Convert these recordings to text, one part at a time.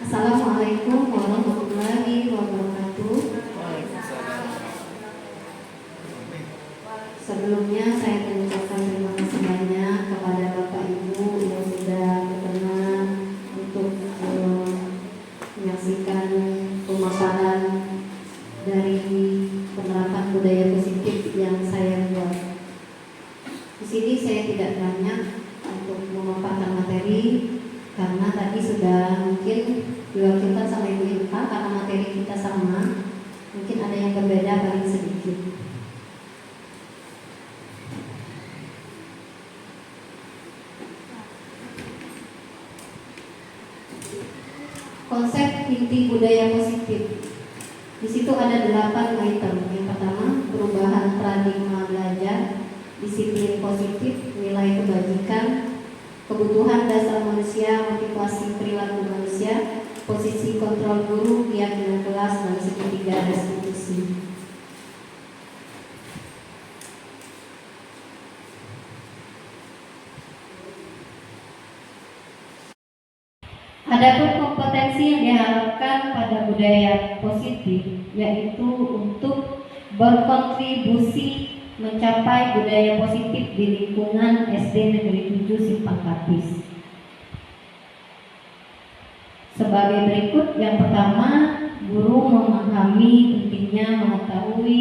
Assalamualaikum warahmatullahi wabarakatuh. Sebelumnya saya mengucapkan terima kasih banyak kepada Bapak Ibu yang sudah berkenan untuk menyaksikan pemaparan dari penerapan budaya positif yang saya buat. Di sini saya tidak banyak untuk memaparkan materi karena tadi sudah mungkin diwakilkan sama Ibu Irfa karena materi kita sama. Mungkin ada yang berbeda paling sedikit. Konsep inti budaya positif. Di situ ada 8 item. Yang pertama, perubahan paradigma belajar, disiplin positif, nilai kebajikan, kebutuhan dasar manusia, motivasi perilaku manusia, posisi kontrol guru, keyakinan kelas, dan segitiga restitusi. Adapun kompetensi yang diharapkan pada budaya positif yaitu untuk berkontribusi mencapai budaya positif di lingkungan SD Negeri 7 Simpang Kapis. Sebagai berikut, yang pertama, guru memahami pentingnya mengetahui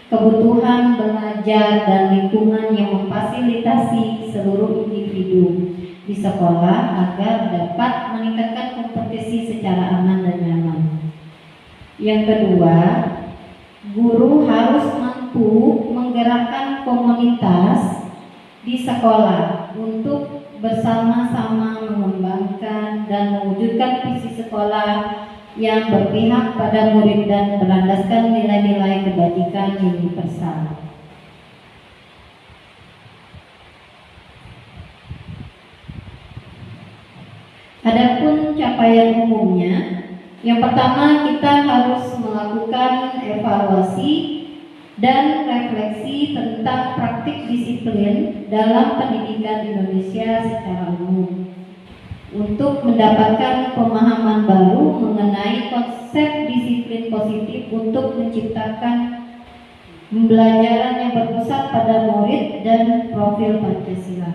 kebutuhan belajar dan lingkungan yang memfasilitasi seluruh individu di sekolah agar dapat meningkatkan kompetensi secara aman dan nyaman. Yang kedua, guru harus mampu menggerakkan komunitas di sekolah untuk bersama-sama mengembangkan dan mewujudkan visi sekolah yang berpihak pada murid dan berlandaskan nilai-nilai kebajikan universal. Adapun capaian umumnya, yang pertama kita harus melakukan evaluasi dan refleksi tentang praktik disiplin dalam pendidikan Indonesia secara umum untuk mendapatkan pemahaman baru mengenai konsep disiplin positif untuk menciptakan pembelajaran yang berpusat pada murid dan profil Pancasila.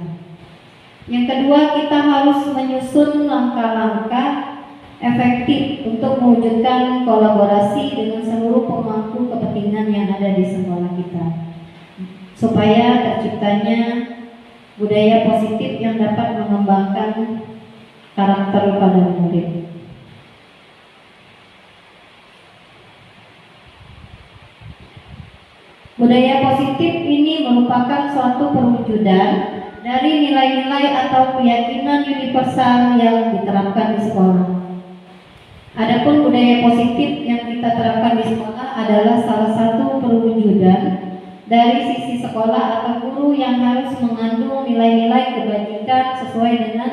Yang kedua, kita harus menyusun langkah-langkah efektif untuk mewujudkan kolaborasi dengan seluruh pemangku kepentingan yang ada di sekolah kita, supaya terciptanya budaya positif yang dapat mengembangkan karakter pada murid. Budaya positif ini merupakan suatu perwujudan dari nilai-nilai atau keyakinan universal yang diterapkan di sekolah. Adapun budaya positif yang kita terapkan di sekolah adalah salah satu perwujudan dari sisi sekolah atau guru yang harus mengandung nilai-nilai kebajikan sesuai dengan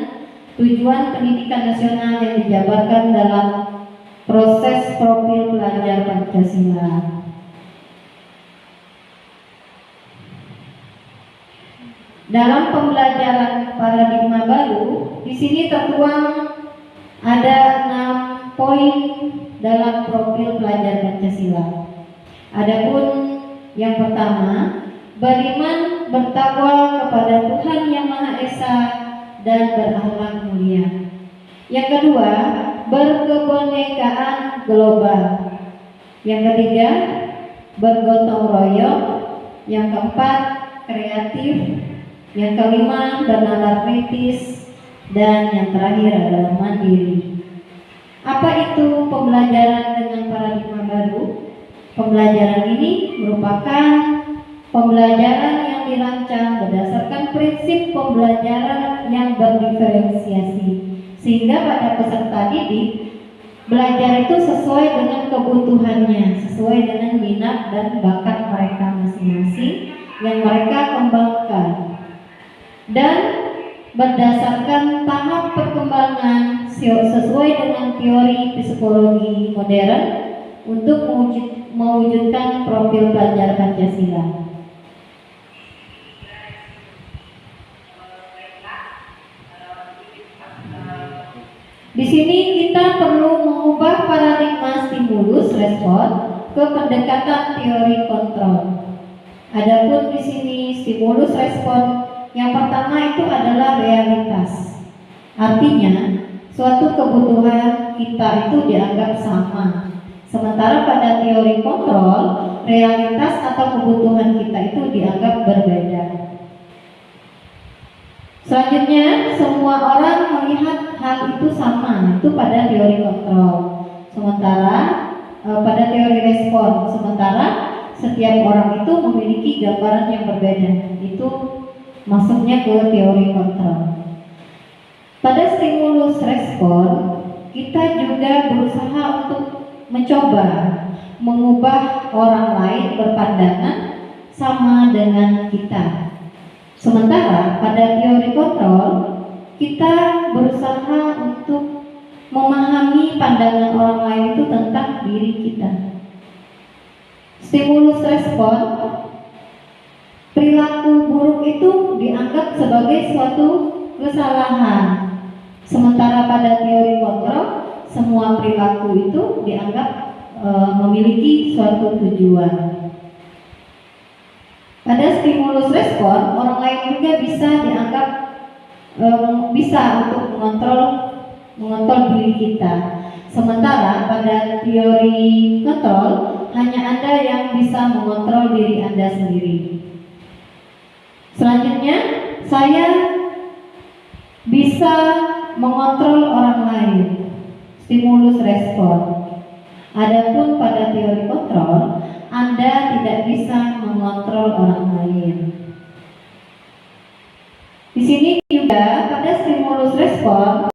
tujuan pendidikan nasional yang dijabarkan dalam proses profil pelajar Pancasila. Dalam pembelajaran paradigma baru, di sini tertuang ada 6 poin dalam profil pelajar Pancasila. Adapun yang pertama, beriman bertakwa kepada Tuhan Yang Maha Esa dan berakhlak mulia. Yang kedua, berkebinekaan global. Yang ketiga, bergotong royong. Yang keempat, kreatif. Yang kelima, bernalar kritis. Dan yang terakhir adalah mandiri. Apa itu pembelajaran dengan paradigma baru? Pembelajaran ini merupakan pembelajaran yang dirancang berdasarkan prinsip pembelajaran yang berdiferensiasi, sehingga pada peserta didik belajar itu sesuai dengan kebutuhannya, sesuai dengan minat dan bakat mereka masing-masing yang mereka kembangkan, dan berdasarkan tahap perkembangan sesuai dengan teori psikologi modern untuk mewujudkan profil pelajar Pancasila. Di sini kita perlu mengubah paradigma stimulus respon ke pendekatan teori kontrol. Adapun di sini stimulus respon yang pertama itu adalah realitas. Artinya, suatu kebutuhan kita itu dianggap sama. Sementara pada teori kontrol, realitas atau kebutuhan kita itu dianggap berbeda. Selanjutnya, semua orang melihat hal itu sama, itu pada teori kontrol. Sementara pada teori respon, sementara setiap orang itu memiliki gambaran yang berbeda. Itu masuknya ke teori kontrol. Pada stimulus respon, kita juga berusaha untuk mencoba mengubah orang lain berpandangan sama dengan kita. Sementara pada teori kontrol, kita berusaha untuk memahami pandangan orang lain itu tentang diri kita. Stimulus respon, perilaku buruk itu dianggap sebagai suatu kesalahan. Sementara pada teori kontrol, semua perilaku itu dianggap memiliki suatu tujuan. Pada stimulus respon, orang lain juga bisa dianggap bisa untuk mengontrol diri kita. Sementara pada teori kontrol, hanya Anda yang bisa mengontrol diri Anda sendiri. Selanjutnya, saya bisa mengontrol orang lain. Stimulus respon. Adapun pada teori kontrol, Anda tidak bisa mengontrol orang lain. Di sini juga pada stimulus respon,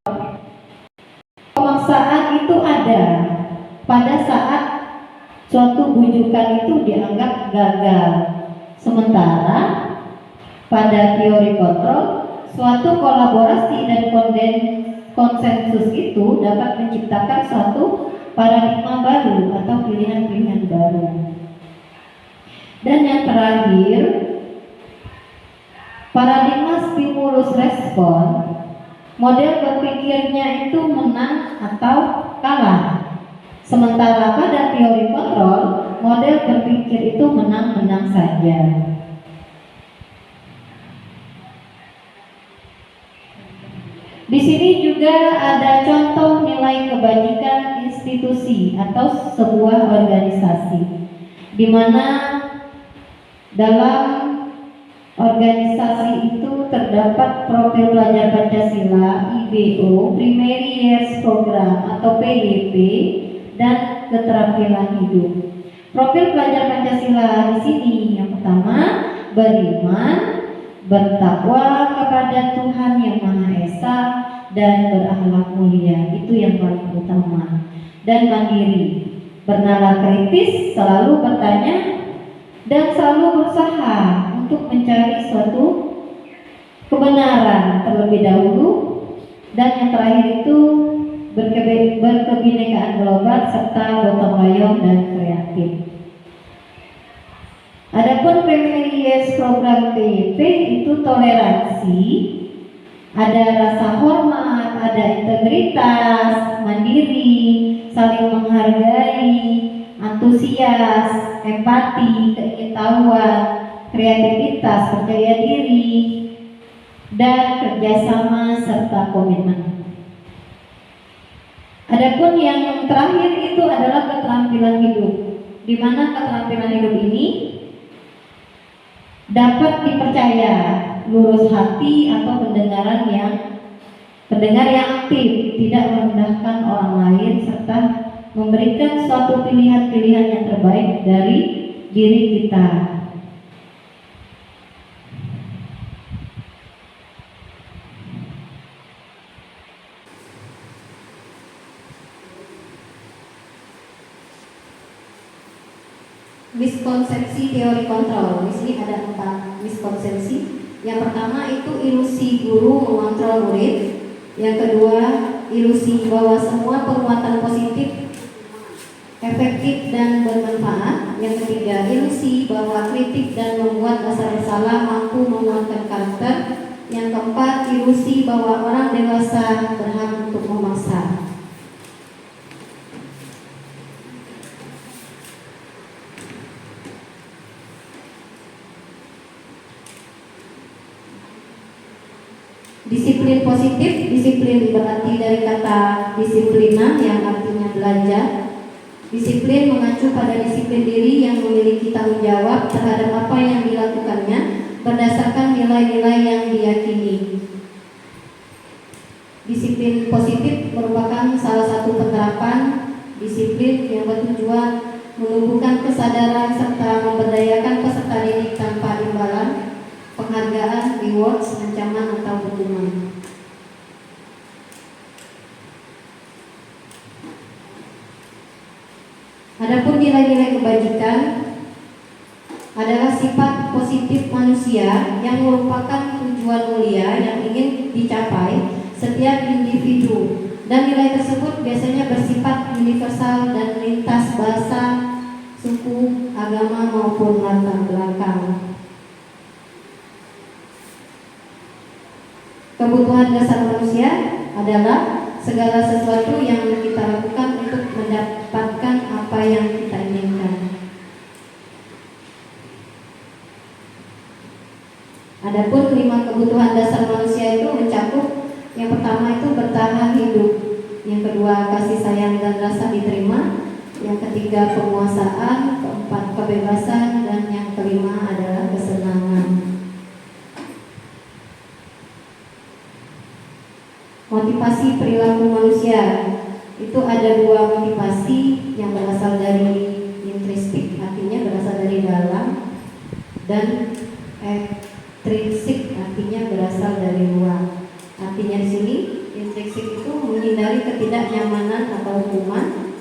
pemaksaan itu ada pada saat suatu bujukan itu dianggap gagal. Sementara pada teori kontrol, suatu kolaborasi dan konsensus itu dapat menciptakan suatu paradigma baru atau pilihan-pilihan baru. Dan yang terakhir, paradigma stimulus respon, model berpikirnya itu menang atau kalah. Sementara pada teori kontrol, model berpikir itu menang-menang saja. Di sini juga ada contoh nilai kebajikan institusi atau sebuah organisasi, di mana dalam organisasi itu terdapat profil pelajar Pancasila (IBO), Primary Years Program atau PYP, dan keterampilan hidup. Profil pelajar Pancasila di sini yang pertama beriman, bertakwa kepada Tuhan Yang Maha Esa, dan berakhlak mulia. Itu yang paling utama. Dan mandiri, bernalar kritis, selalu bertanya, dan selalu berusaha untuk mencari suatu kebenaran terlebih dahulu. Dan yang terakhir itu berkebinekaan global serta gotong royong dan kreatif. Adapun Primary Years Program PYP itu toleransi, ada rasa hormat, ada integritas, mandiri, saling menghargai, antusias, empati, keingintahuan, kreativitas, percaya diri, dan kerjasama serta komitmen. Adapun yang terakhir itu adalah keterampilan hidup, di mana keterampilan hidup ini dapat dipercaya, lurus hati atau pendengar yang aktif, tidak merendahkan orang lain, serta memberikan suatu pilihan-pilihan yang terbaik dari diri kita. Miskonsepsi teori kontrol. Di sini ada 4 miskonsepsi. Yang pertama itu ilusi guru mengontrol murid. Yang kedua, ilusi bahwa semua penguatan positif efektif dan bermanfaat. Yang ketiga, ilusi bahwa kritik dan membuat rasa bersalah mampu menguatkan karakter. Yang keempat, ilusi bahwa orang dewasa berhak untuk memaksa. Disiplin positif, disiplin berarti dari kata disiplina yang artinya belajar. Disiplin mengacu pada disiplin diri yang memiliki tanggung jawab terhadap apa yang dilakukannya berdasarkan nilai-nilai yang diyakini. Disiplin positif merupakan salah satu penerapan disiplin yang bertujuan menumbuhkan kesadaran serta memberdayakan peserta didik tanpa imbalan, penghargaan, rewards, ancaman atau hukuman. Adapun nilai-nilai kebajikan adalah sifat positif manusia yang merupakan tujuan mulia yang ingin dicapai setiap individu, dan nilai tersebut biasanya bersifat universal dan lintas bahasa, suku, agama maupun latar belakang. Kebutuhan dasar manusia adalah segala sesuatu yang kita lakukan untuk mendapatkan apa yang kita inginkan. Adapun 5 kebutuhan dasar manusia itu mencakup: yang pertama itu bertahan hidup, yang kedua kasih sayang dan rasa diterima, yang ketiga penguasaan, keempat kebebasan, dan yang kelima adalah kesenangan. Motivasi perilaku manusia itu ada 2 motivasi yang berasal dari intrinsik, artinya berasal dari dalam, dan extrinsik, artinya berasal dari luar. Artinya di sini intrinsik itu menghindari ketidaknyamanan atau hukuman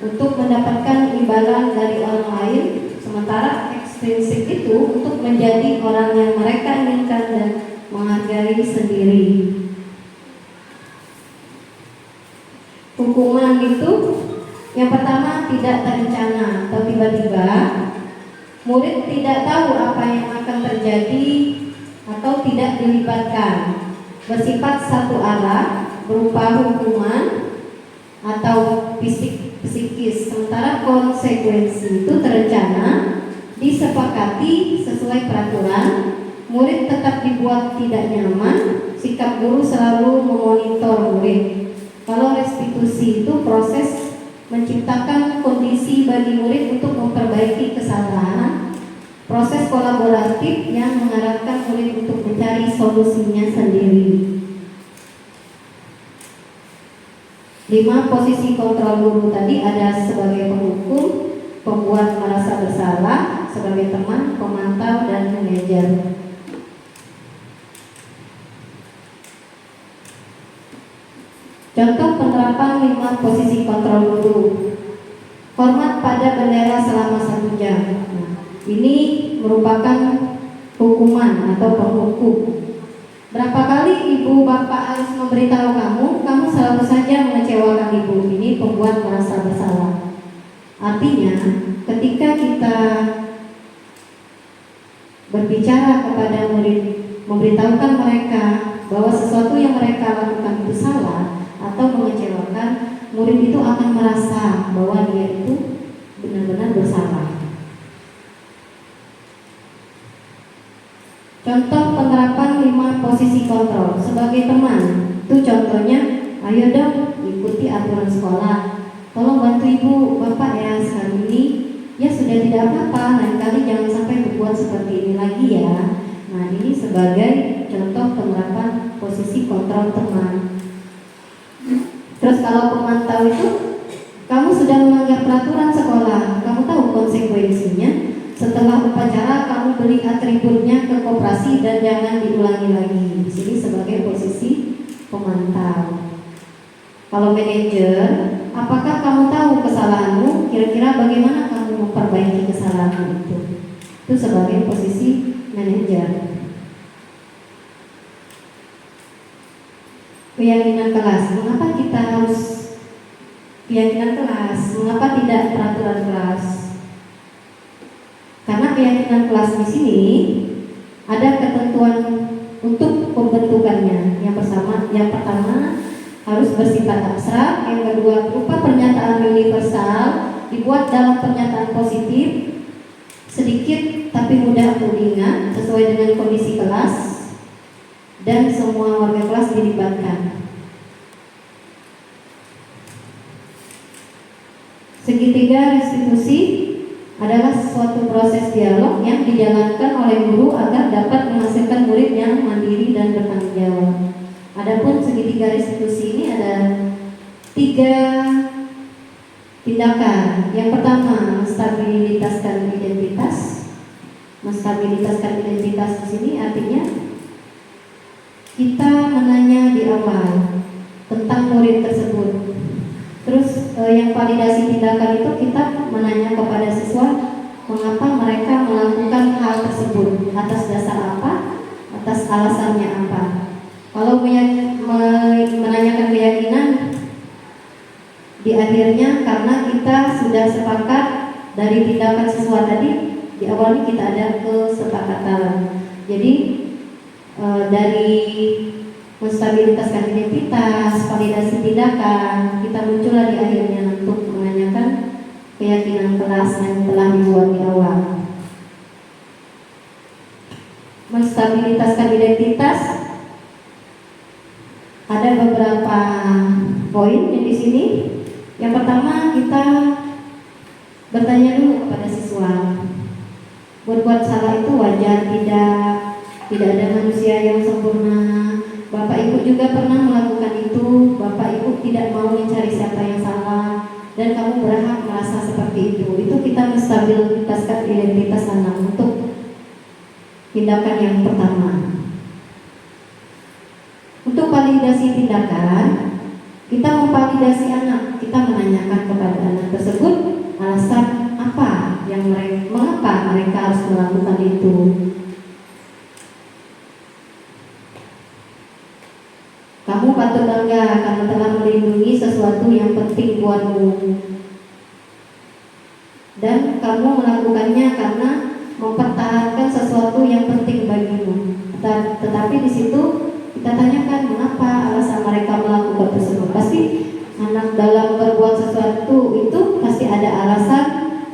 untuk mendapatkan imbalan dari orang lain, sementara ekstrinsik itu untuk menjadi orang yang mereka inginkan dan menghargai sendiri. Hukuman itu yang pertama tidak terencana atau tiba-tiba. Murid tidak tahu apa yang akan terjadi atau tidak dilibatkan. Bersifat satu arah berupa hukuman atau psikis, sementara konsekuensi itu terencana, disepakati sesuai peraturan. Murid tetap dibuat tidak nyaman. Sikap guru selalu memonitor murid. Kalau restitusi itu proses menciptakan kondisi bagi murid untuk memperbaiki kesalahan. Proses kolaboratif yang mengarahkan murid untuk mencari solusinya sendiri. 5 posisi kontrol guru tadi ada sebagai penghukum, pembuat merasa bersalah, sebagai teman, pemantau, dan manajer. Contoh penerapan 5 posisi kontrol guru. Hormat pada bendera selama 1 jam. Nah, ini merupakan hukuman atau penghukum. Berapa kali ibu bapak harus memberitahu kamu selalu saja mengecewakan ibu. Ini pembuat merasa bersalah. Artinya, ketika kita berbicara kepada murid, memberitahukan mereka bahwa sesuatu yang mereka lakukan itu salah atau mengecewakan, murid itu akan merasa bahwa dia itu benar-benar bersalah. Contoh penerapan 5 posisi kontrol sebagai teman. Itu contohnya, ayo dong ikuti aturan sekolah. Tolong bantu ibu bapak ya sekali ini. Ya sudah, tidak apa-apa, lain kali jangan sampai berbuat seperti ini lagi ya. Nah, ini sebagai contoh penerapan posisi kontrol teman. Terus kalau pemantau itu, kamu sudah melanggar peraturan sekolah, kamu tahu konsekuensinya. Setelah upacara kamu beli atributnya ke koperasi dan jangan diulangi lagi. Di sini sebagai posisi pemantau. Kalau manajer, apakah kamu tahu kesalahanmu? Kira-kira bagaimana kamu memperbaiki kesalahanmu itu? Itu sebagai posisi manajer. Keyakinan kelas. Mengapa kita harus keyakinan kelas? Mengapa tidak peraturan kelas? Karena keyakinan kelas di sini ada ketentuan untuk pembentukannya. Yang pertama, harus bersifat abstrak. Yang kedua, berupa pernyataan universal, dibuat dalam pernyataan positif, sedikit tapi mudah untuk diingat, sesuai dengan kondisi kelas, dan semua warga kelas dilibatkan. Segitiga restitusi adalah suatu proses dialog yang dijalankan oleh guru agar dapat menghasilkan murid yang mandiri dan bertanggung jawab. Adapun segitiga restitusi ini ada 3 tindakan. Yang pertama, menstabilitaskan identitas. Menstabilitaskan identitas di sini artinya kita menanya di awal tentang murid tersebut. Terus yang validasi tindakan itu kita menanya kepada siswa mengapa mereka melakukan hal tersebut, atas dasar apa, atas alasannya apa. Kalau menanyakan keyakinan, di akhirnya karena kita sudah sepakat dari tindakan siswa tadi, di awalnya kita ada kesepakatan. Jadi dari menstabilitaskan identitas, validasi tindakan, kita muncullah di akhirnya untuk menanyakan keyakinan kelas yang telah dibuat di awal. Menstabilitaskan identitas ada beberapa poin yang di sini. Yang pertama, kita bertanya dulu kepada siswa, berbuat salah itu wajar tidak ada manusia yang sempurna. Bapak Ibu juga pernah melakukan itu. Bapak Ibu tidak mau mencari siapa yang salah, dan kamu berhak merasa seperti itu. Itu kita menstabilitaskan identitas anak untuk tindakan yang pertama. Untuk validasi tindakan, kita memvalidasi anak. Kita menanyakan kepada anak tersebut alasan apa mengapa mereka harus melakukan itu. Kamu patut bangga karena telah melindungi sesuatu yang penting buatmu, dan kamu melakukannya karena mempertahankan sesuatu yang penting bagimu. Tetapi di situ kita tanyakan mengapa alasan mereka melakukan tersebut. Pasti anak dalam berbuat sesuatu itu pasti ada alasan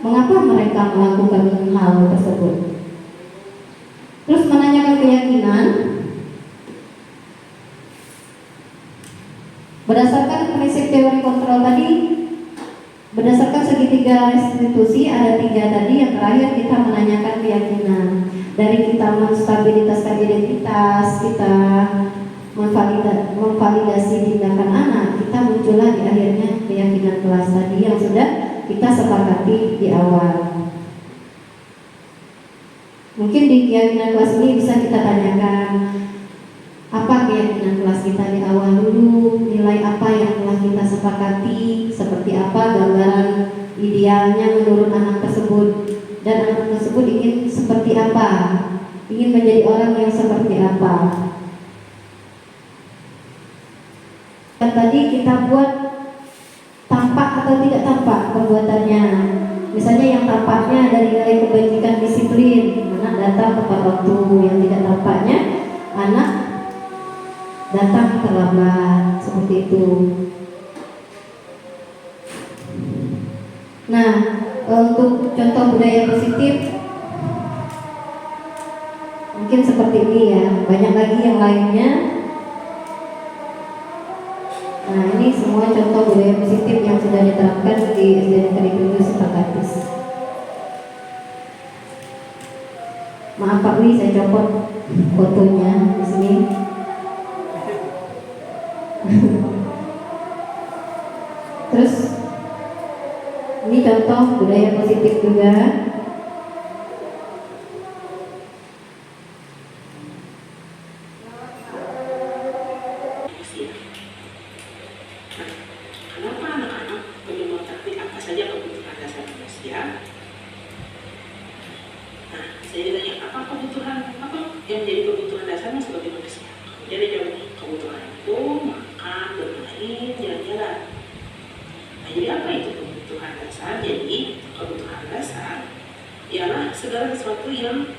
mengapa mereka melakukan hal tersebut. Terus menanyakan keyakinan. Berdasarkan prinsip teori kontrol tadi, berdasarkan segitiga restitusi ada 3 tadi. Yang terakhir kita menanyakan keyakinan. Dari kita menstabilitaskan identitas, kita memvalidasi tindakan anak, kita muncullah di akhirnya keyakinan kelas tadi yang sudah kita sepakati di awal. Mungkin di keyakinan kelas ini bisa kita tanyakan, apa keyakinan kelas kita di awal dulu, nilai apa yang telah kita sepakati, seperti apa gambaran idealnya menurut anak tersebut, dan anak tersebut ingin seperti apa, ingin menjadi orang yang seperti apa. Dan tadi kita buat tampak atau tidak tampak perbuatannya. Misalnya yang tampaknya dari nilai kebajikan disiplin, anak datang tepat waktu. Yang tidak tampaknya, anak datang terlambat, seperti itu. Nah, untuk contoh budaya positif mungkin seperti ini ya. Banyak lagi yang lainnya. Nah, ini semua contoh budaya positif yang sudah diterapkan di SD Negeri 7 Sepakatis. Maaf Pak Wi, saya copot fotonya di sini. Terus ini contoh budaya positif juga. Kenapa anak-anak perlu mengetahui apa saja kebutuhan dasar manusia? Nah, saya ditanya apa kebutuhan, apa yang menjadi kebutuhan dasarnya sebagai manusia? Jadi jawab, kebutuhan itu makan, bermain, jalan-jalan. Nah, jadi apa itu kebutuhan dasar? Jadi kebutuhan dasar ialah segala sesuatu yang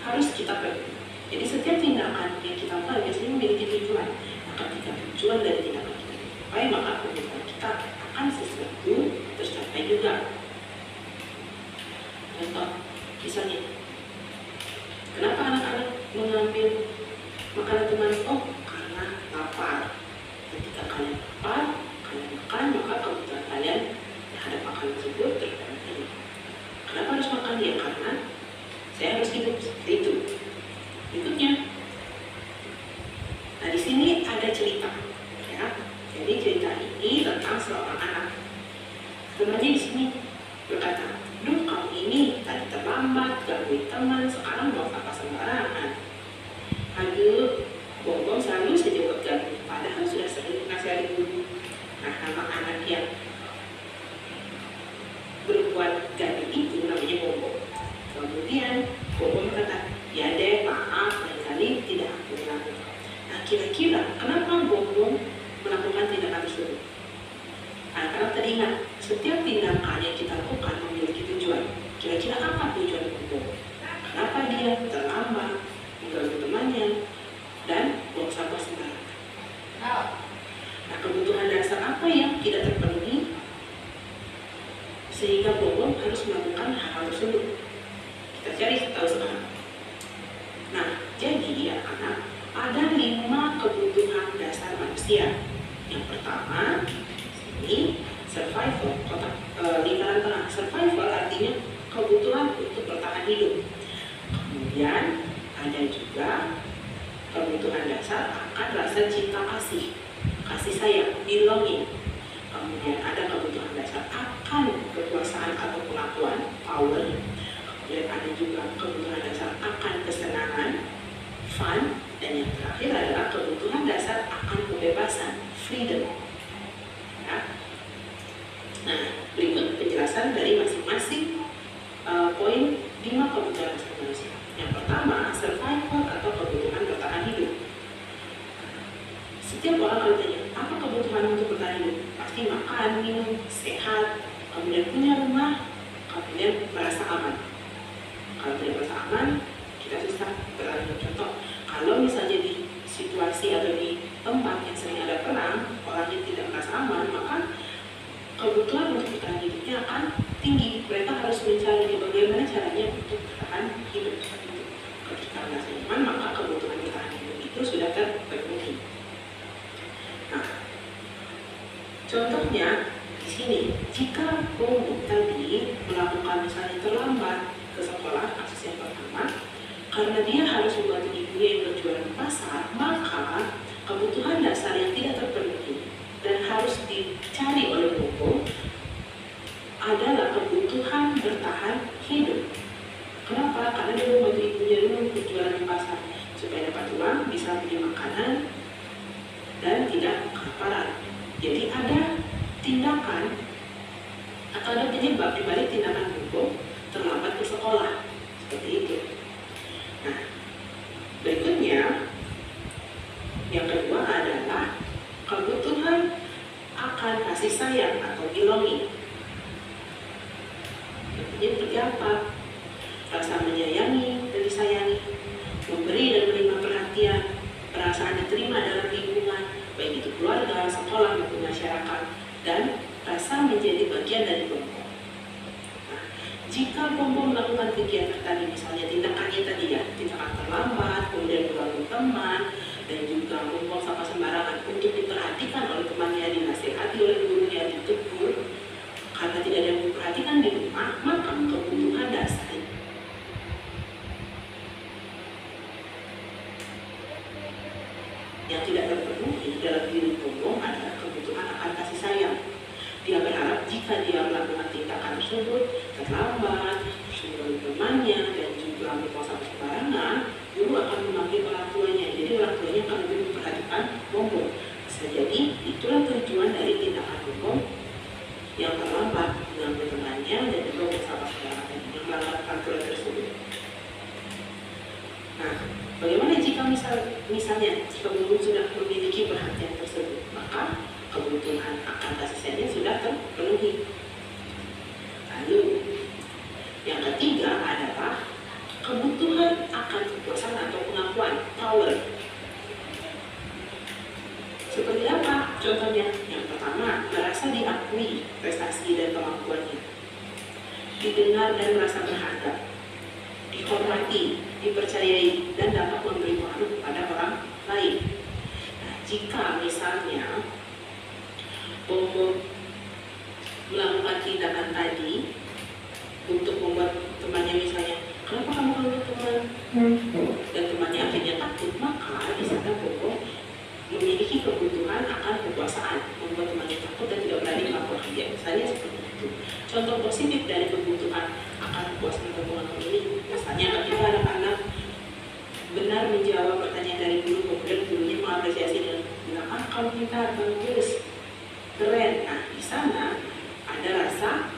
harus kita penuhi. Jadi setiap tindakan yang kita lakukan biasanya memiliki tujuan. Maka kita tujuan dari tindakan kita tercapai, maka kebutuhan kita akan sesuatu tercapai juga. Contoh, misalnya, kenapa anak-anak mengambil makanan teman? Oh, karena lapar. Ketika kalian lapar, kalian makan, maka kebutuhan kalian terhadap makanan tersebut terpenuhi. Kenapa harus makan? Ya karena saya harus hidup seperti itu. Berikutnya, nah di sini ada cerita, ya. Jadi cerita ini tentang seorang anak. Temannya di sini berkata, "Duh, kamu ini tadi terlambat, gangguin teman, sekarang buang sampah sembarangan. Aduh, Bongbong selalu saja buat ganggu, padahal sudah sering nasihatin dulu." Nah, nama anak yang berbuat ganggu itu namanya Bongbong. Kemudian Bongbong berkata, "Ya deh, maaf, lain kali tidak aku ulangi." Nah, kira-kira kenapa Bongbong melakukan tindakan tersebut? Anak-anak teringat, setiap tindakan yang kita lakukan memiliki tujuan. Kira-kira apa tujuan Bongbong? Kenapa dia terlambat, mengganggu temannya, dan buang sampah sembarangan? Nah, kebutuhan dasar apa yang tidak terpenuhi sehingga Bongbong harus melakukan hal tersebut? Kita cari tahu sekarang. Nah, jadi anak-anak, ada 5 kebutuhan dasar manusia. Yang pertama, ini survival, lingkaran tengah. Survival artinya kebutuhan untuk bertahan hidup. Kemudian ada juga kebutuhan dasar akan rasa cinta kasih sayang, belonging. Kemudian ada kebutuhan dasar akan kekuasaan atau pengakuan, power. Kemudian ada juga kebutuhan dasar akan kesenangan, fun. Dan yang terakhir adalah kebutuhan dasar akan kebebasan, freedom. Ya. Nah, berikut penjelasan dari masing-masing poin 5 kebutuhan dasar manusia. Yang pertama, survival atau kebutuhan bertahan hidup. Setiap orang kalau tanya, apa kebutuhan untuk bertahan hidup? Pasti makan, minum, sehat, kemudian punya rumah, kemudian merasa aman. Kalau tidak merasa aman, kita susah bertahan hidup. Contoh, kalau misalnya di situasi atau di tempat yang sering ada perang, orangnya tidak merasa aman, maka kebutuhan untuk bertahan hidupnya akan tinggi. Mereka harus mencari bagaimana caranya untuk bertahan hidup. Ketika merasa nyaman, maka kebutuhan bertahan hidup itu sudah terpenuhi. Nah, contohnya di sini, jika Bongbong tadi melakukan misalnya terlambat ke sekolah, kasus yang pertama, karena dia harus membantu ibunya yang berjualan di pasar, maka kebutuhan dasar yang tidak terpenuhi dan harus dicari oleh Bongbong adalah kebutuhan bertahan hidup. Kenapa? Karena dia membantu ibunya dulu berjualan di pasar supaya dapat uang, bisa beli makanan, dan tidak kelaparan. Jadi ada tindakan atau ada penyebab dibalik tindakan Bongbong terlambat ke sekolah, seperti itu. Nah, berikutnya yang kedua adalah kebutuhan akan kasih sayang atau belonging. Artinya seperti apa? Rasa menyayangi dan disayangi, memberi dan menerima perhatian, perasaan diterima dalam lingkungan, baik itu keluarga, sekolah, maupun masyarakat, dan rasa menjadi bagian dari Bongbong. Nah, jika Bongbong melakukan kegiatan tadi, misalnya tindakannya tadi ya, tindakan terlambat, kemudian mengganggu teman, dan juga membuang sampah sembarangan untuk diperhatikan oleh temannya, dinasihati oleh gurunya, ditegur, karena tidak ada yang memperhatikan di rumah, maka kebutuhan dasar yang tidak terpenuhi dalam diri Bongbong adalah kebutuhan akan kasih sayang. Dia berharap jika dia melakukan tindakan tersebut terlambat, mengganggu temannya, dan juga membuang sampah sembarangan, guru akan memanggil orang tuanya. Jadi orang tuanya akan lebih memperhatikan Bongbong. Bisa jadi itulah tujuan dari tindakan Bongbong yang terlambat, mengganggu temannya, dan juga membuang sampah sembarangan yang melanggar peraturan tersebut. Nah, bagaimana jika misalnya Bongbong sudah memiliki perhatian tersebut, maka kebutuhan akan kasih sayangnya sudah terpenuhi. Lalu, yang ketiga adalah kebutuhan akan kekuasaan atau pengakuan, power. Seperti apa? Contohnya, yang diakui prestasi dan kemampuannya, didengar dan merasa berharga, dihormati, dipercayai, dan dapat memberi pengaruh kepada orang lain. Nah, jika misalnya Bobo melakukan tindakan tadi untuk membuat temannya misalnya, kenapa kamu kalau teman, dan temannya akhirnya takut, maka di sana Bobo memiliki kebutuhan akan kekuasaan, membuat temannya takut dan tidak berani melakukan dia. Misalnya seperti itu. Contoh positif dari kebutuhan akan kekuasaan Bobo ini, misalnya ketika anak-anak benar menjawab pertanyaan dari guru, kemudian gurunya mengapresiasi dan bilang, kamu pintar, bagus, keren. Nah, di sana ada rasa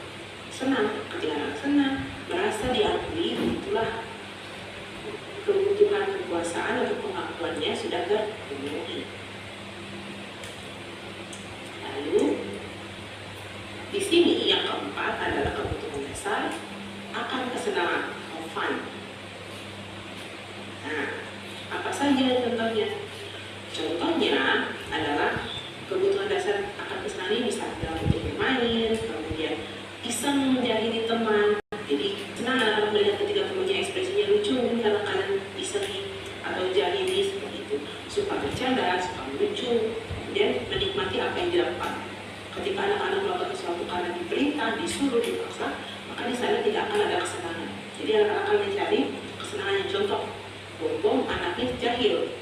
senang. Ketika anak senang, merasa diakui, itulah kebutuhan kekuasaan atau pengakuannya sudah terpenuhi. Lalu di sini yang keempat adalah kebutuhan dasar akan kesenangan, fun. Nah, apa saja contohnya? Contohnya adalah kebutuhan dasar akan kesenangan ini bisa dalam bentuk bermain, kemudian iseng menjahili teman. Jadi senang anak-anak melihat ketika temannya ekspresinya lucu karena kalian isengi atau jahili seperti itu. Suka bercanda, suka lucu, kemudian menikmati apa yang dilakukan. Ketika anak-anak melakukan sesuatu karena diperintah, disuruh, dipaksa, maka di sana tidak akan ada kesenangan. Jadi anak-anak akan mencari kesenangan yang contoh. Bobo anaknya jahil,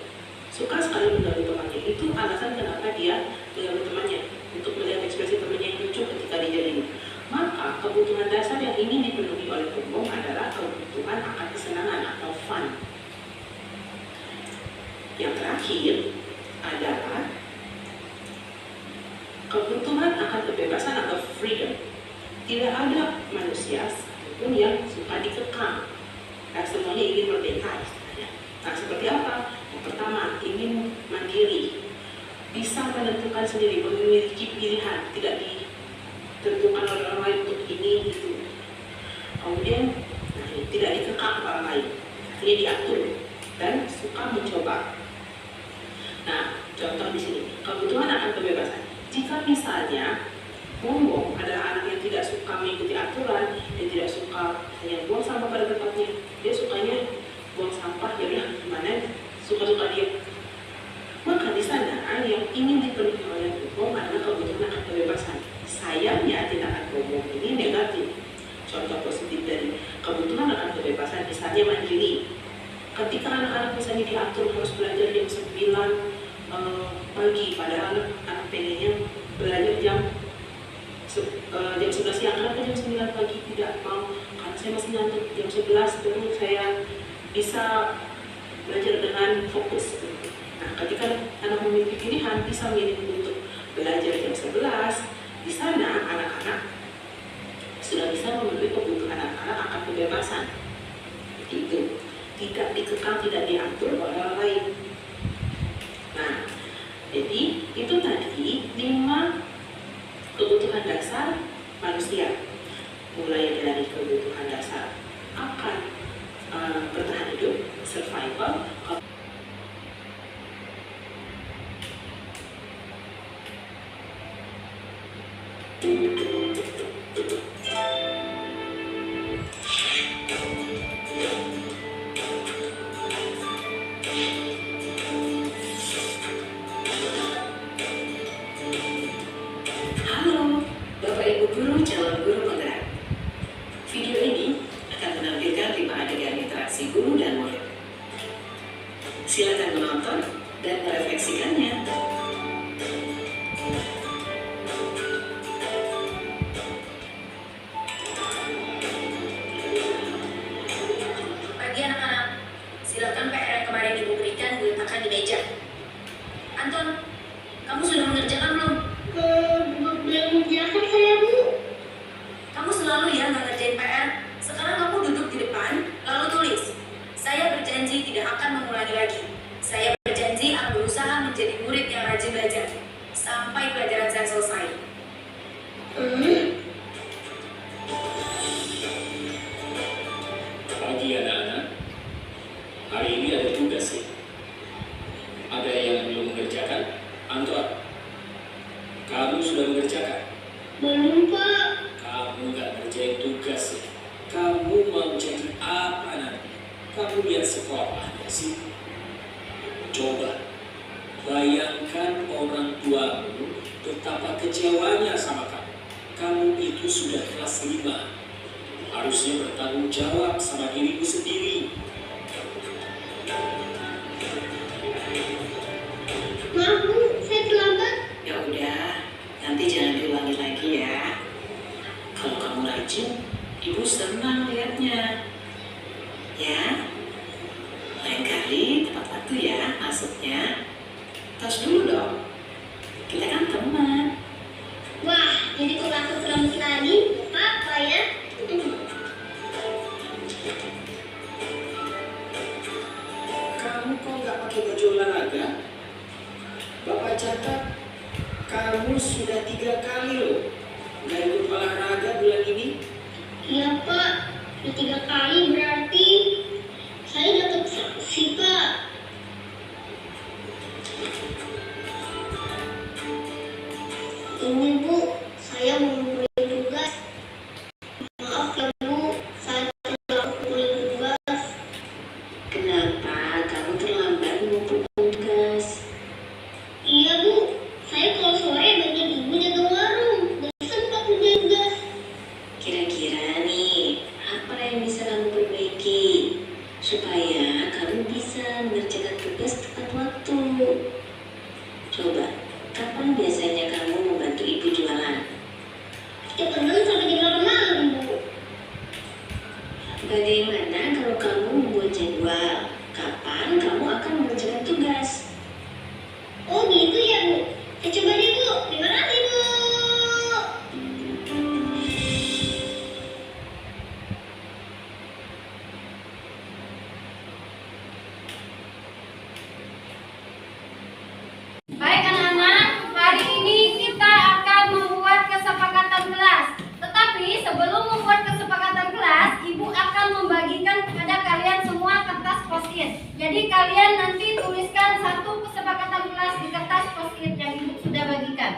suka sekali menggaul temannya. Itu alasan kenapa dia menggaul temannya, untuk melihat ekspresi temannya yang lucu ketika dijahili. Maka kebutuhan dasar yang ingin dipenuhi oleh Bobo adalah kebutuhan akan kesenangan atau fun. Yang terakhir adalah kebutuhan akan kebebasan atau freedom. Tidak ada manusia satupun yang suka dikekang. Nah, semuanya ingin merdeka istilahnya. Nah, seperti apa? Yang pertama, ingin mandiri, bisa menentukan sendiri, memiliki pilihan, tidak ditentukan oleh orang lain untuk ini itu. Kemudian tidak dikekang orang lain, artinya diatur dan suka mencoba. Nah, contoh di sini kebutuhan akan kebebasan. Jika misalnya Bobo adalah anak yang tidak suka mengikuti aturan, dia tidak suka hanya buang sampah pada tempatnya, dia sukanya buang sampah ya udah gimana suka-suka dia. Maka di sana yang ingin dipenuhi oleh Bobo adalah kebutuhan akan kebebasan. Sayangnya tindakan Bobo ini negatif. Contoh positif dari kebutuhan akan kebebasan misalnya mandiri. Ketika anak-anak misalnya diatur harus belajar jam 9 pagi, padahal anak pengennya belajar jam 11 siang, kenapa jam 9 pagi tidak mau? Karena saya masih ngantuk, jam 11 baru saya bisa belajar dengan fokus. Nah, ketika anak memiliki pilihan, bisa milih untuk belajar jam 11, di sana anak-anak sudah bisa memenuhi kebutuhan anak-anak akan kebebasan. Itu tidak dikekang, tidak diatur oleh orang lain. Nah, jadi itu tadi 5 kebutuhan dasar manusia, mulai dari kebutuhan dasar akan bertahan hidup, survival. Halo, Bapak Ibu Guru, calon guru penggerak. Video ini akan menampilkan 5 adegan interaksi guru dan murid. Silakan menonton dan merefleksikannya. kecewanya sama kamu. Kamu itu sudah kelas 5. Harusnya bertanggung jawab sama dirimu sendiri. Maaf Bu, saya terlambat. Ya udah, nanti jangan diulangi lagi ya. Kalau kamu rajin, ibu senang lihatnya. Ya, lain kali tepat waktu ya masuknya. Tos dulu dong. Kita kan teman. Wah, jadi kalau aku terlambat lagi, apa ya? Kamu kok nggak pakai baju olahraga? Bapak catat, kamu sudah 3 kali loh nggak ikut olahraga bulan ini. Iya Pak, udah 3 kali berarti saya dapat sanksi Pak. Ini Bu, saya mau ngumpulin tugas. Maaf ya Bu, saya telah ngumpulin tugas. Kenapa kamu terlambat mengumpulkan tugas? Iya Bu, saya kalau sore bagian ibu jaga warung, gak sempat ngerjain tugas. Kira-kira nih, apa yang bisa kamu perbaiki supaya kamu bisa mengerjakan tugas tepat waktu? Coba, kapan biasanya kamu membantu ibu jualan? Tiap kadang sampai jam 8 malam Bu. Bagaimana kalau kamu membuat jadwal? Kapan kamu akan mengerjakan tugas? Oh gitu ya Bu, saya coba deh Bu, terima kasih Bu. Baik anak-anak, hari ini kita akan membuat kesepakatan kelas. Tetapi sebelum membuat kesepakatan kelas, Ibu akan membagikan kepada kalian semua kertas post-it. Jadi kalian nanti tuliskan satu kesepakatan kelas di kertas post-it yang Ibu sudah bagikan.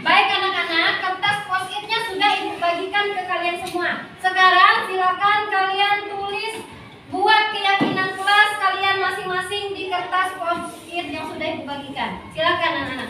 Baik anak-anak, kertas post-itnya sudah Ibu bagikan ke kalian semua. Sekarang silakan kalian tulis buat keyakinan kelas kalian masing-masing di kertas post-it yang sudah Ibu bagikan. Silakan anak-anak.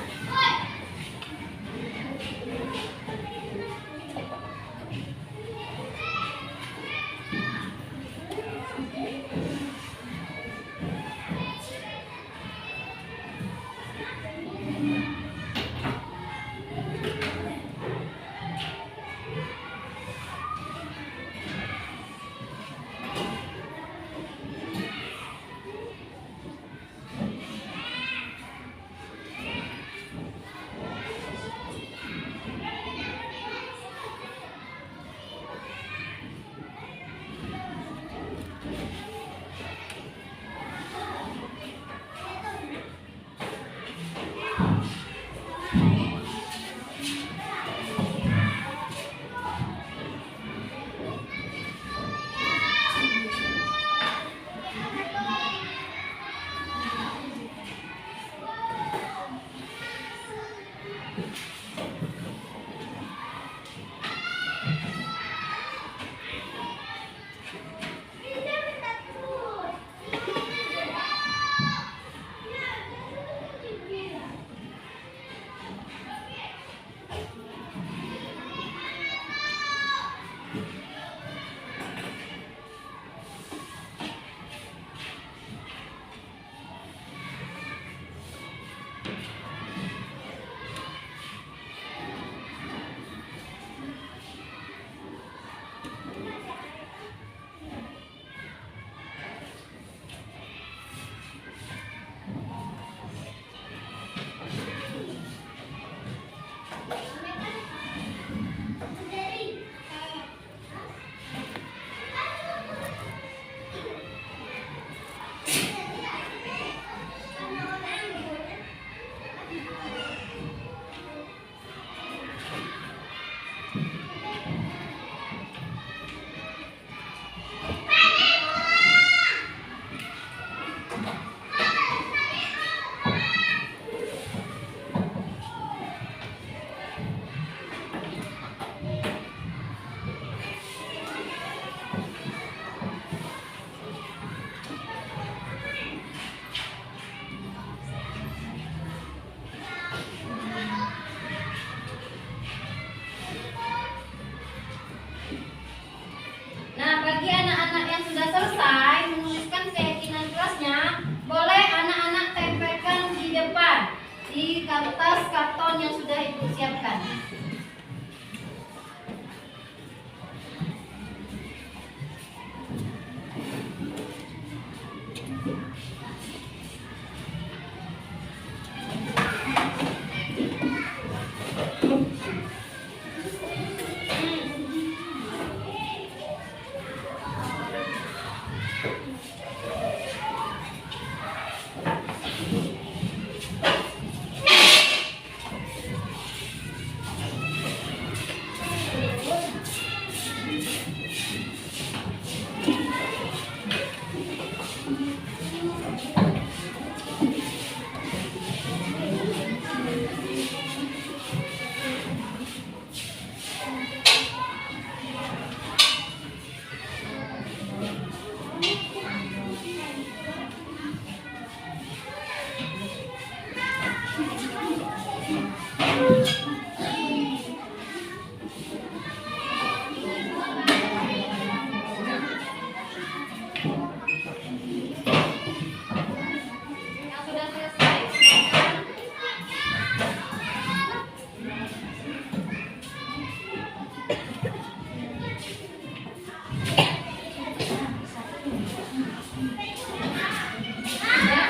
kertas karton yang sudah Ibu siapkan. Yang sudah selesai, silakan.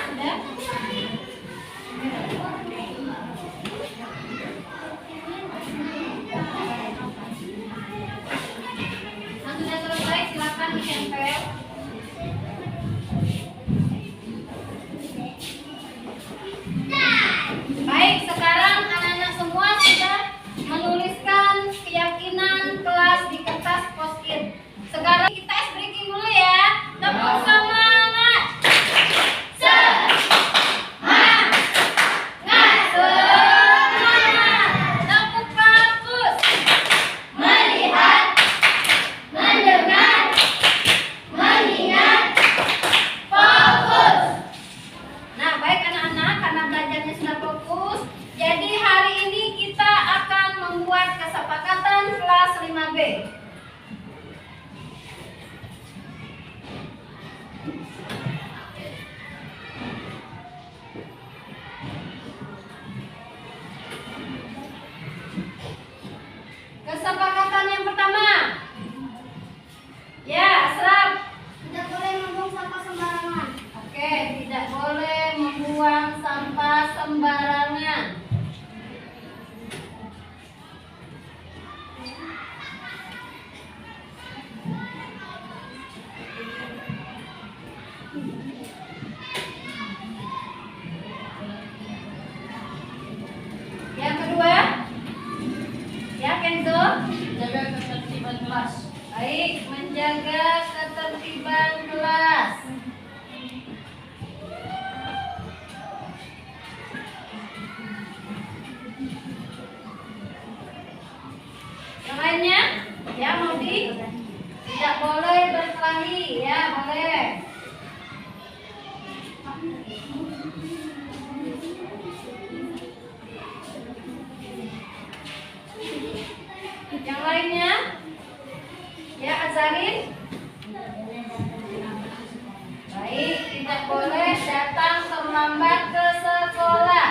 Sudah? Yang sudah selesai, silakan ditempel. Baik, sekarang anak-anak semua sudah menuliskan keyakinan kelas di kertas post-it. Sekarang kita ice breaking dulu ya. Tepuk semangat. Semangat. Semangat. Tepuk fokus. Melihat, mendengar, mengingat, fokus. Nah, baik anak-anak, karena belajarnya sudah fokus, jadi hari ini kita akan membuat kesepakatan kelas 5B. Kesepakatan yang pertama. Ya, Asraf. Tidak boleh membuang sampah sembarangan. Oke, tidak boleh membuang sampah sembarangan. Yang kedua, ya Kenzo, menjaga ketertiban kelas. Baik, menjaga ketertiban kelas. Yang lainnya, ya Maudi, tidak boleh berkelahi, ya boleh. Yang lainnya, ya Azarin. Baik, tidak boleh datang terlambat ke sekolah.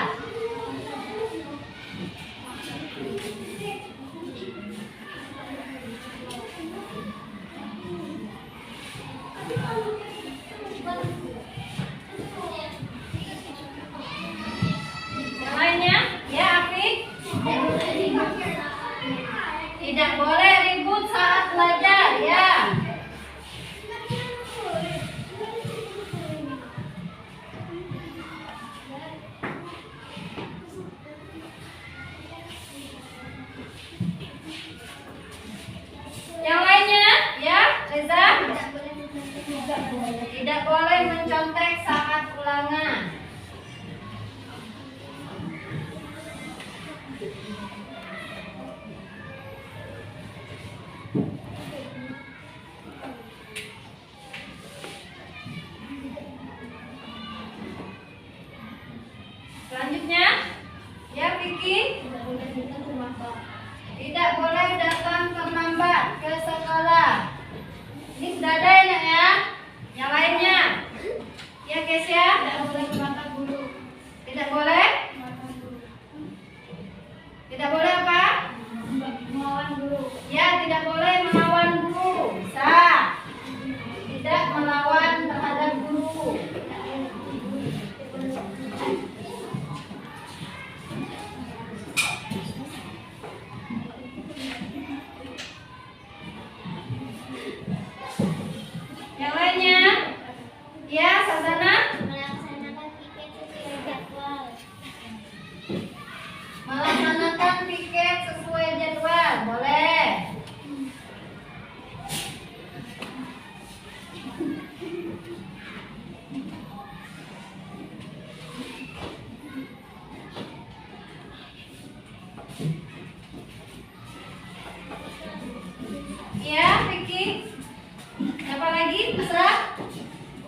lagi, Asra?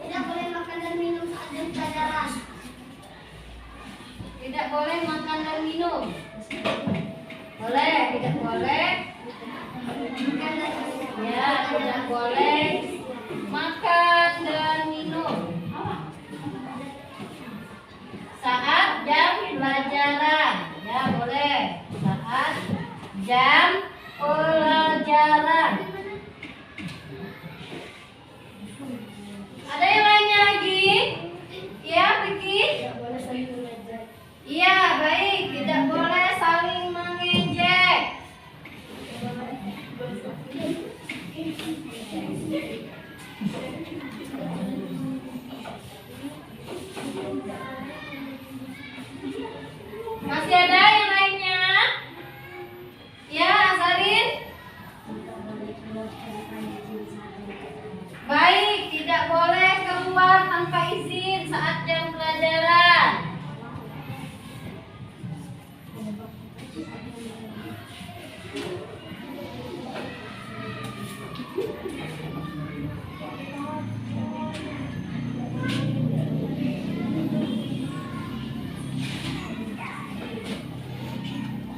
Tidak boleh makan dan minum saat jam pelajaran. Tidak boleh makan dan minum. Boleh, tidak boleh. Ya, tidak boleh makan dan minum saat jam pelajaran. Ya, boleh. Saat jam pelajaran. Ada yang lainnya lagi? Ya, Vicky? Iya, baik. Tidak boleh saling mengejek. Masih ada yang lainnya? Ya, Asarin? Baik, tidak boleh keluar tanpa izin saat jam pelajaran.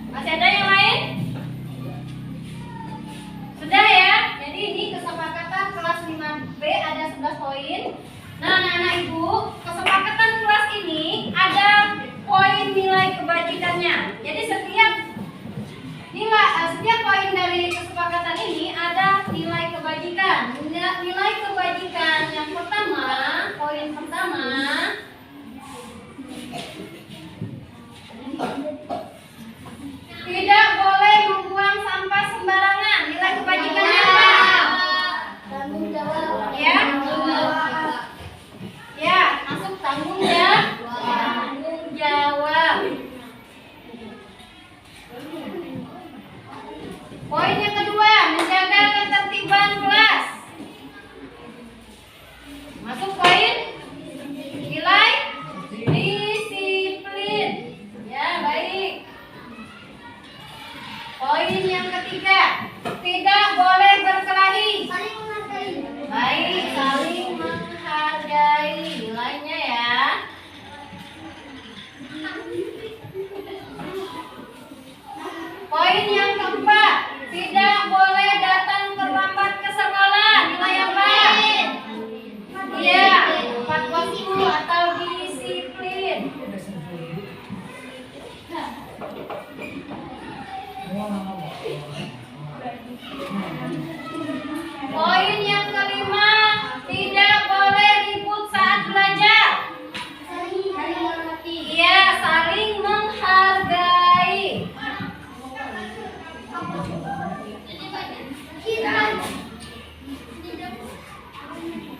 Masih ada yang lain? Sudah ya? Jadi ini kesepakatan kelas 5B ada 11 poin. Nah, anak-anak ibu, kesepakatan kelas ini ada poin nilai kebajikannya. Jadi setiap poin dari kesepakatan ini ada nilai kebajikan. Nilai kebajikan yang pertama, poin pertama, tidak boleh membuang sampah sembarangan. Nilai kebajikannya apa? Tanggung jawab. Ya. Ya, masuk tanggung jawab. Tanggung jawab. Poin yang kedua, menjaga ketertiban kelas. Masuk poin nilai disiplin. Ya, baik. Poin yang ketiga, tidak boleh berkelahi. Saling menghargai. Baik, saling menghargai. Nilainya ya. Poin yang keempat, tidak boleh datang terlambat ke sekolah. Nilai apa? Iya, tepat waktu atau disiplin. Poin yang kelima, tidak boleh ribut saat belajar. Saling menghormati. Iya, saling menghargai.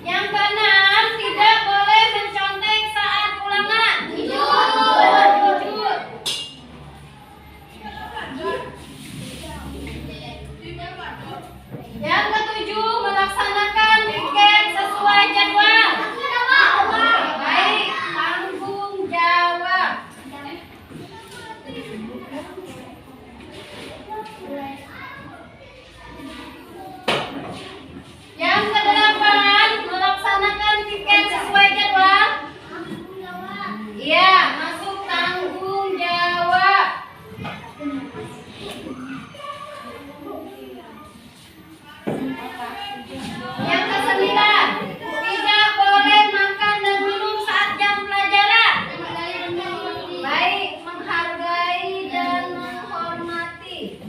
Yang keenam, tidak boleh mencontek saat ulangan. Jujur. Yang ketujuh, melaksanakan piket sesuai jadwal. Baik, tanggung jawab. Yang kedelapan, melaksanakan piket sesuai jadwal. Iya, masuk tanggung jawab. Yang kesembilan, tidak boleh makan dan minum saat jam pelajaran. Baik, menghargai dan menghormati.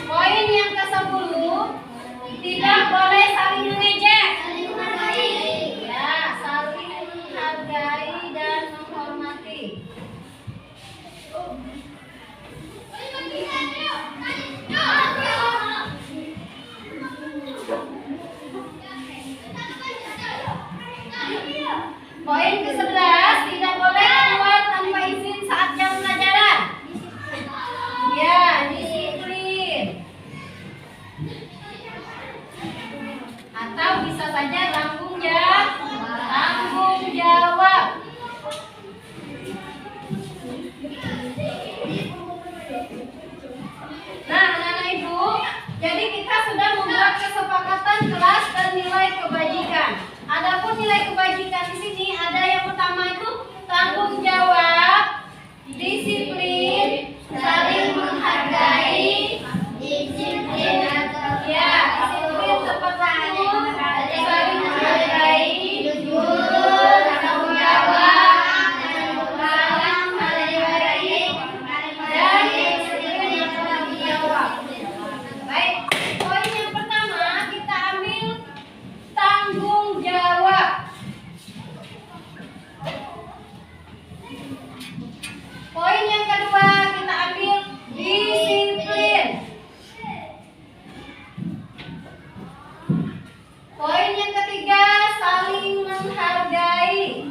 Poin yang ke-10, tidak boleh saling mengejek. Ya, saling menghargai dan menghormati. Poin ke-11, tidak boleh keluar tanpa izin saat jam pelajaran. Ya, disiplin. Atau bisa saja tanggung jawab. Tanggung jawab. Nah, anak-anak ibu, jadi kita sudah nilai kebajikan. Adapun nilai kebajikan di sini ada yang pertama itu tanggung jawab, disiplin, saling menghargai, disiplin ya, disiplin tepat waktu, saling menghargai, jujur, tanggung jawab, saling menghargai, dan disiplin yang tanggung jawab. Baik, poin yang pertama kita ambil tanggung jawab. Poin yang kedua kita ambil disiplin. Poin yang ketiga saling menghargai.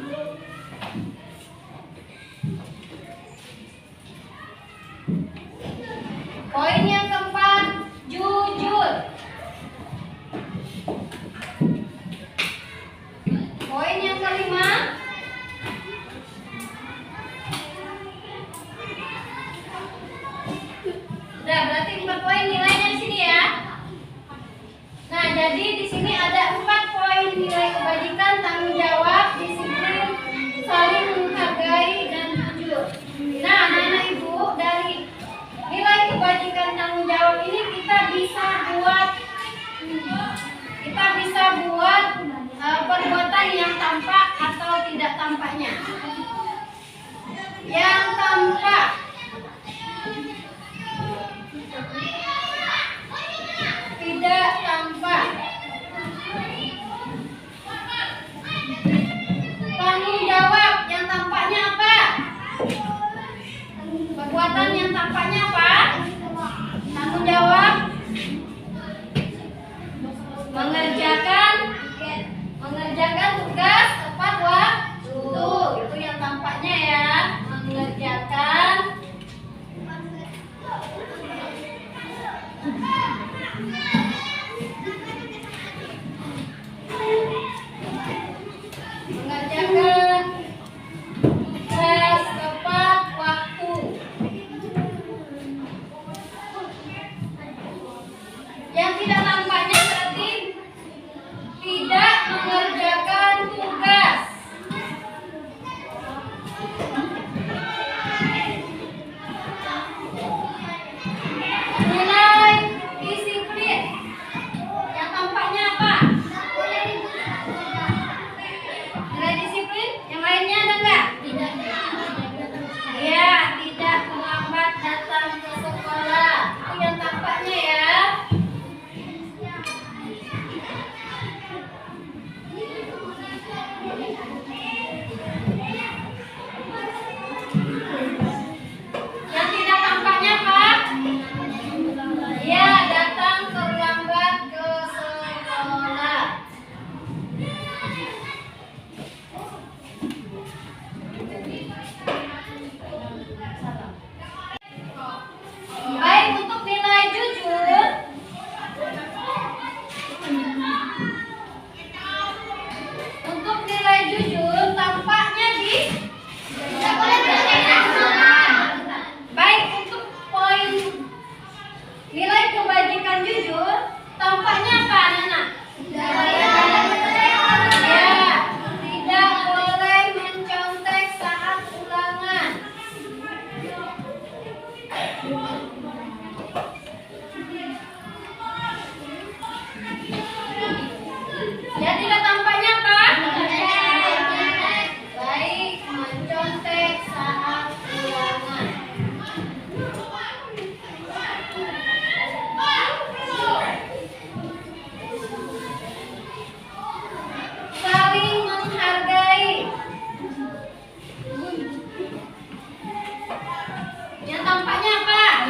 Poin yang keempat jujur. Poin yang kelima udah, berarti 4 poin nilainya di sini ya. Nah, jadi di sini ada 4 poin nilai kebajikan, tanggung jawab, disiplin, saling menghargai, dan jujur. Nah, anak-anak ibu, dari nilai kebajikan tanggung jawab ini kita bisa buat perbuatan yang tampak atau tidak tampaknya. Yang tampak, tidak tampak. Tanggung jawab yang tampaknya apa? Perbuatan yang tampaknya apa? Tanggung jawab mengerjakan tugas tepat waktu. Itu yang tampaknya ya, mengerjakan tugas tepat waktu. Yang tidak tampaknya berarti tidak mengerjakan tugas. Nilai disiplin yang tampaknya apa? Nilai disiplin yang lainnya ada nggak? Tidak. Ya, tidak terlambat datang ke sekolah. Itu yang tampaknya ya. Yang tidak tampaknya apa? Ya, datang terlambat ke sekolah. Baik, untuk nilai jujur, tampaknya di baik, untuk poin nilai kebajikan jujur tampaknya apa anak-anak? Ya, tidak boleh mencontek saat ulangan. Ya, tidak tampaknya apa? Baik, mencontek saat ulangan. Saling menghargai. Yang tampaknya apa?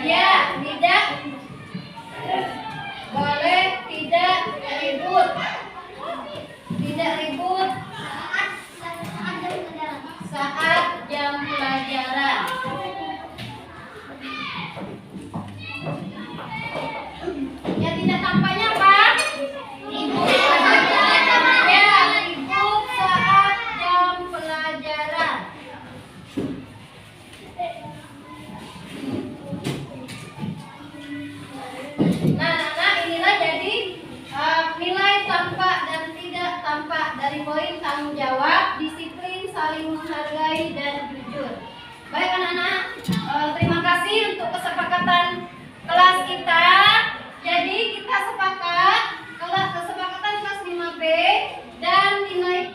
Ya, tidak boleh tidak ribut. Tidak ribut saat jam pelajaran. Yang tidak tampaknya apa? Ribut. Ya, ribut saat jam pelajaran. Nah, saling menghargai dan jujur. Baik anak-anak, terima kasih untuk kesepakatan kelas kita. Jadi kita sepakat kesepakatan kelas 5B dan nilai.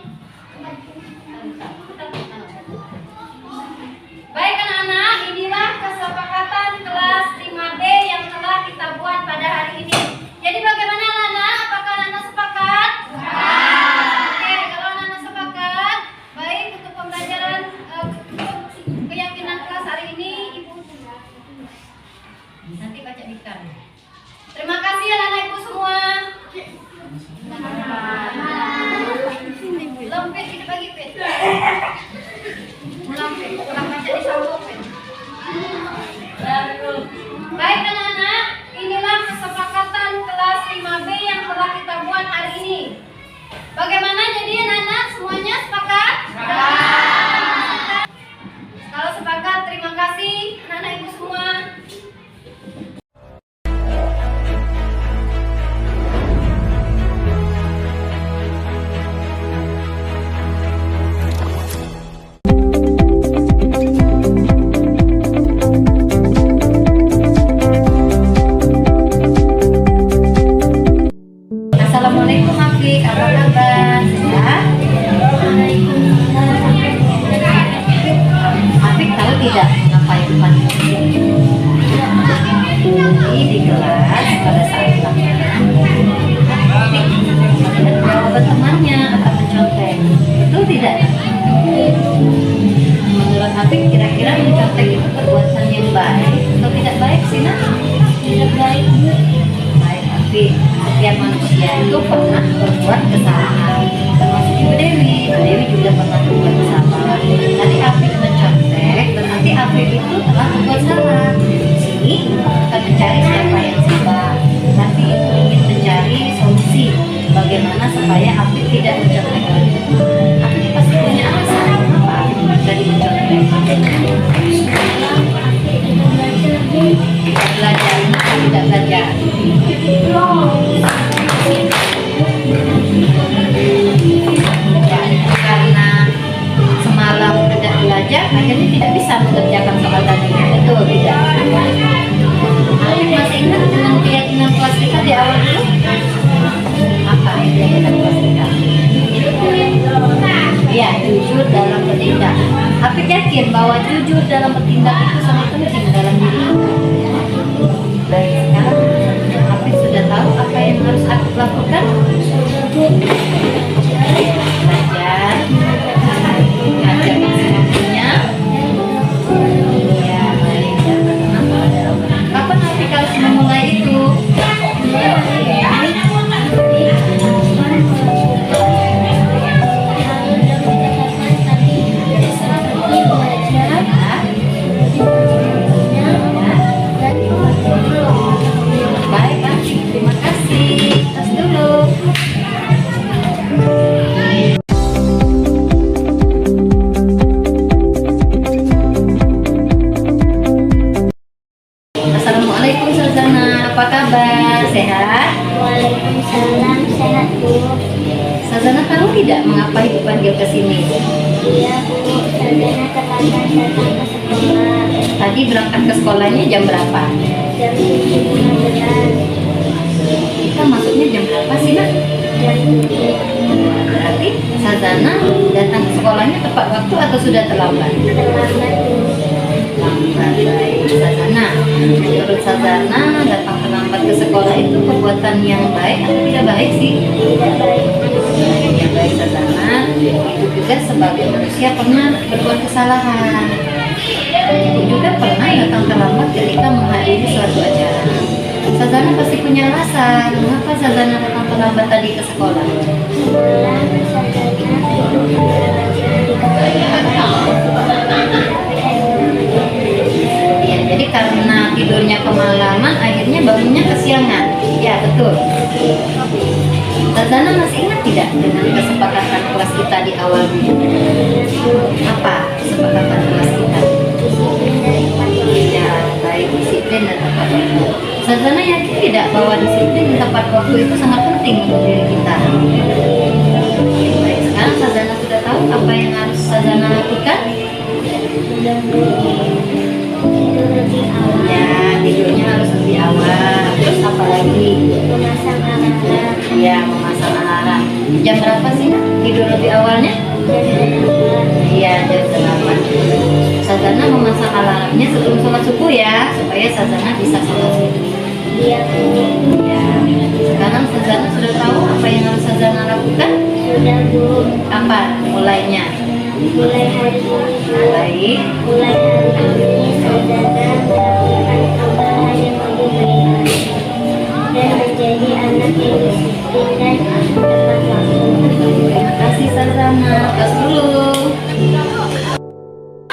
Baik anak-anak, inilah kesepakatan kelas 5B yang telah kita buat pada hari ini. Jadi bagaimana anak-anak? Apakah anak-anak sepakat? Oke, kalau anak-anak sepakat, baik untuk pembelajaran keyakinan kelas hari ini, Ibu nanti baca diktar. Terima kasih anak-anak Ibu semua. Lompet kita bagi pet. Lompet, kurang baca di sambung pet. Baik anak-anak, inilah kesepakatan kelas 5B yang telah kita buat hari ini. Bagaimana jadi anak-anak semuanya sepakat? Kalau sepakat, terima kasih anak-anak Ibu semua. Assalamualaikum Afik, apa kabar? Sehat? Afik tahu tidak mengapa itu penting? Jadi di kelas pada saat ulangan, Afik melihat jawaban temannya atau mencontek. Betul tidak? Menurut Afik kira-kira mencontek itu perbuatan yang baik atau tidak baik sih nak? Tidak baik. Baik Afik. Setiap manusia itu pernah berbuat kesalahan, termasuk Ibu Dewi. Ibu Dewi juga pernah berbuat kesalahan. Tadi Afif mencontek, berarti Afif itu telah berbuat salah. Di sini bukan mencari siapa yang salah, tapi ingin mencari solusi bagaimana supaya Afif tidak mencontek lagi. Afif pasti punya alasan kenapa Afif tadi mencontek. Tidak belajar, tidak belajar. Ya, karena semalam tidak belajar, akhirnya tidak bisa mengerjakan soal tadi. Betul tidak? Afif masih ingat dengan keyakinan kelas kita di awal dulu? Apa keyakinan kelas kita? Ya, jujur dalam bertindak. Afif yakin bahwa jujur dalam bertindak itu sangat penting dalam diri kita. Baik, sekarang Afif sudah tahu apa yang harus Afif lakukan? Belajar, ajar semuanya. Ya, baik. Kapan Afif harus memulai itu? Baik, Afif. Terima kasih. Tas dulu. Assalamualaikum Sazana, apa kabar? Sehat? Waalaikumsalam, sehat Bu. Sazana tahu tidak mengapa Ibu panggil ke sini? Iya Bu, Sazana terlambat datang ke sekolah Tadi berangkat ke sekolahnya jam berapa? jam 7.15. Kita masuknya jam berapa sih nak? Jam 7. Berarti Sazana datang ke sekolahnya tepat waktu atau sudah terlambat? Terlambat Bu. Lambat. Baik, Sazana. Menurut Sazana datang terlambat ke sekolah itu perbuatan yang baik atau tidak baik sih? Tidak baik. Yang baik Sazana itu juga sebagai manusia pernah berbuat kesalahan. Ibu juga pernah datang terlambat ketika menghadiri suatu acara. Sazana pasti punya alasan mengapa Sazana datang terlambat tadi ke sekolah. Semalam Sazana tidur di kamar. Ya, jadi karena tidurnya kemalaman, akhirnya bangunnya kesiangan. Ya, betul. Sazana masih ingat tidak dengan kesepakatan kelas kita di awal dulu? Apa kesepakatan kelas kita? Ya, baik disiplin dan tepat waktu. Sazana yakin tidak bahwa disiplin dan tepat waktu itu sangat penting untuk diri kita? Baik, sekarang Sazana sudah tahu tahu apa yang harus Sazana lakukan? Tidur lebih awal. Ya, tidurnya harus lebih awal. Terus apa lagi? Memasang alarm. Ya, memasang alarm. Jam berapa sih Nak, tidur lebih awalnya? Iya, jam 8. Sazana memasang alarmnya sebelum sholat subuh ya, supaya Sazana bisa sholat subuh. Iya Bu. Ya, sekarang Sazana sudah tahu apa yang harus Sazana lakukan? Sudah Bu. Kapan mulainya? Mulai hari ini Bu. Baik. Mulai hari ini Sazana melakukan perubahan yang lebih baik dan menjadi anak yang disiplin dan tepat waktu. Terima kasih Sazana. Tos dulu.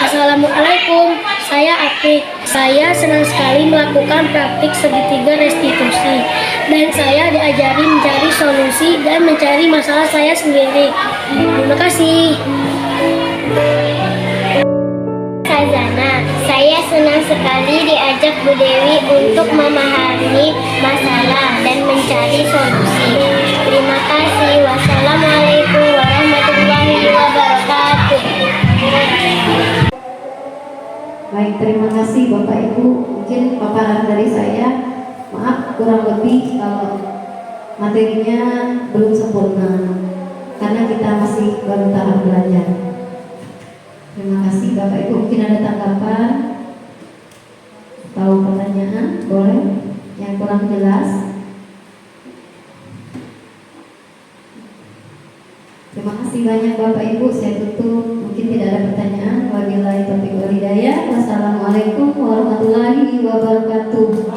Assalamualaikum, saya Apik. Saya senang sekali melakukan praktik segitiga restitusi dan saya diajari mencari solusi dan mencari masalah saya sendiri. Terima kasih. Sazana, saya senang sekali diajak Bu Dewi untuk memahami masalah dan mencari solusi. Terima kasih. Wassalamualaikum warahmatullahi wabarakatuh. Baik, terima kasih Bapak Ibu. Mungkin paparan dari saya, maaf kurang lebih kalau materinya belum sempurna karena kita masih baru tahap belajar. Terima kasih Bapak Ibu. Mungkin ada tanggapan atau pertanyaan, boleh yang kurang jelas. Terima kasih banyak Bapak Ibu. Saya tutup. Mungkin tidak ada pertanyaan. Wabillahi taufiq wal hidayah. Wassalamualaikum warahmatullahi wabarakatuh.